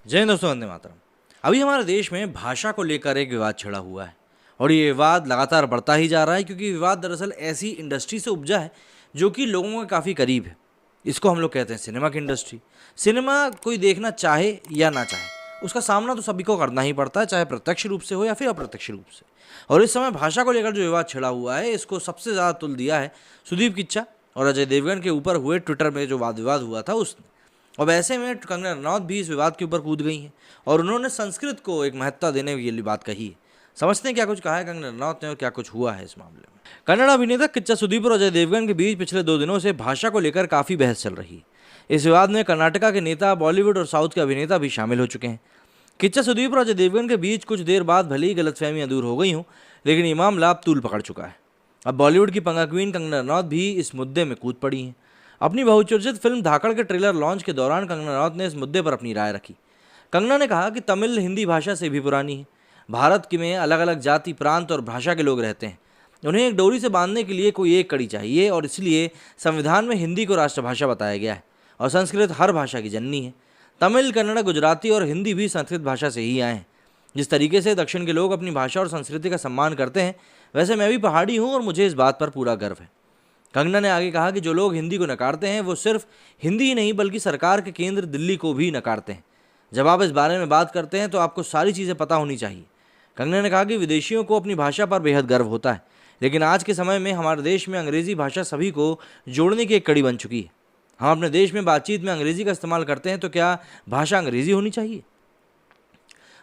जय हिंद दोस्तों, वंदे मातरम। अभी हमारे देश में भाषा को लेकर एक विवाद छिड़ा हुआ है और ये विवाद लगातार बढ़ता ही जा रहा है क्योंकि विवाद दरअसल ऐसी इंडस्ट्री से उपजा है जो कि लोगों के काफ़ी करीब है। इसको हम लोग कहते हैं सिनेमा की इंडस्ट्री। सिनेमा कोई देखना चाहे या ना चाहे, उसका सामना तो सभी को करना ही पड़ता है, चाहे प्रत्यक्ष रूप से हो या फिर अप्रत्यक्ष रूप से। और इस समय भाषा को लेकर जो विवाद छिड़ा हुआ है, इसको सबसे ज़्यादा तुल दिया है सुदीप किच्चा और अजय देवगन के ऊपर हुए ट्विटर में जो वाद विवाद हुआ था उसने। अब ऐसे में कंगना रनौत भी इस विवाद के ऊपर कूद गई हैं और उन्होंने संस्कृत को एक महत्ता देने की बात कही है। समझते हैं क्या कुछ कहा है कंगना रनौत ने और क्या कुछ हुआ है इस मामले में। कन्नड़ अभिनेता किच्चा सुदीप और अजय देवगन के बीच पिछले 2 दिनों से भाषा को लेकर काफ़ी बहस चल रही है। इस विवाद में कर्नाटका के नेता, बॉलीवुड और साउथ के अभिनेता भी शामिल हो चुके हैं। किच्चा सुदीप और अजय देवगन के बीच कुछ देर बाद भले ही गलतफहमियां दूर हो गई हों, लेकिन ये मामला अब तूल पकड़ चुका है। अब बॉलीवुड की पंगा क्वीन कंगना रनौत भी इस मुद्दे में कूद पड़ी हैं। अपनी बहुचर्चित फिल्म धाकड़ के ट्रेलर लॉन्च के दौरान कंगना रनौत ने इस मुद्दे पर अपनी राय रखी। कंगना ने कहा कि तमिल हिंदी भाषा से भी पुरानी है। भारत के में अलग अलग जाति, प्रांत और भाषा के लोग रहते हैं। उन्हें एक डोरी से बांधने के लिए कोई एक कड़ी चाहिए और इसलिए संविधान में हिंदी को राष्ट्रभाषा बताया गया है और संस्कृत हर भाषा की जननी है। तमिल, कन्नड़, गुजराती और हिंदी भी संस्कृत भाषा से ही आए हैं। जिस तरीके से दक्षिण के लोग अपनी भाषा और संस्कृति का सम्मान करते हैं, वैसे मैं भी पहाड़ी हूँ और मुझे इस बात पर पूरा गर्व है। कंगना ने आगे कहा कि जो लोग हिंदी को नकारते हैं वो सिर्फ हिंदी ही नहीं बल्कि सरकार के केंद्र दिल्ली को भी नकारते हैं। जब आप इस बारे में बात करते हैं तो आपको सारी चीज़ें पता होनी चाहिए। कंगना ने कहा कि विदेशियों को अपनी भाषा पर बेहद गर्व होता है, लेकिन आज के समय में हमारे देश में अंग्रेज़ी भाषा सभी को जोड़ने की एक कड़ी बन चुकी है। हम अपने देश में बातचीत में अंग्रेज़ी का इस्तेमाल करते हैं, तो क्या भाषा अंग्रेज़ी होनी चाहिए?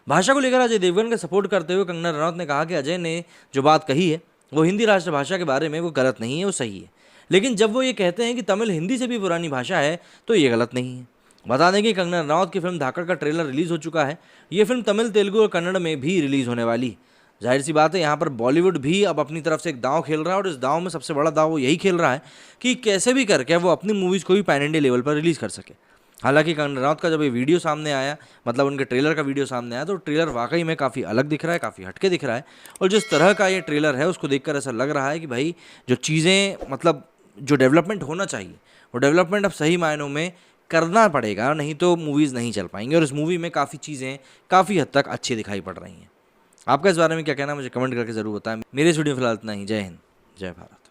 भाषा को लेकर अजय देवगन का सपोर्ट करते हुए कंगना रनौत ने कहा कि अजय ने जो बात कही है वो हिंदी राष्ट्रभाषा के बारे में वो गलत नहीं है, वो सही है। लेकिन जब वो ये कहते हैं कि तमिल हिंदी से भी पुरानी भाषा है तो ये गलत नहीं है। बता दें कि कंगना रनौत की फिल्म धाकड़ का ट्रेलर रिलीज़ हो चुका है। ये फिल्म तमिल, तेलुगु और कन्नड़ में भी रिलीज़ होने वाली है। जाहिर सी बात है, यहाँ पर बॉलीवुड भी अब अपनी तरफ से एक दांव खेल रहा है और इस दांव में सबसे बड़ा दांव वो यही खेल रहा है कि कैसे भी करके वो अपनी मूवीज़ को भी पैन इंडिया लेवल पर रिलीज़ कर सके। हालांकि कंगना रनौत का जब ये वीडियो सामने आया, मतलब उनके ट्रेलर का वीडियो सामने आया, तो ट्रेलर वाकई में काफ़ी अलग दिख रहा है, काफ़ी हटके दिख रहा है। और जिस तरह का ये ट्रेलर है उसको देखकर ऐसा लग रहा है कि भाई जो चीज़ें, मतलब जो डेवलपमेंट होना चाहिए वो डेवलपमेंट अब सही मायनों में करना पड़ेगा, नहीं तो मूवीज़ नहीं चल पाएंगी। और इस मूवी में काफ़ी चीज़ें काफ़ी हद तक अच्छी दिखाई पड़ रही हैं। आपका इस बारे में क्या कहना है मुझे कमेंट करके ज़रूर बताएं। मेरे इस वीडियो में फिलहाल इतना ही। जय हिंद, जय भारत।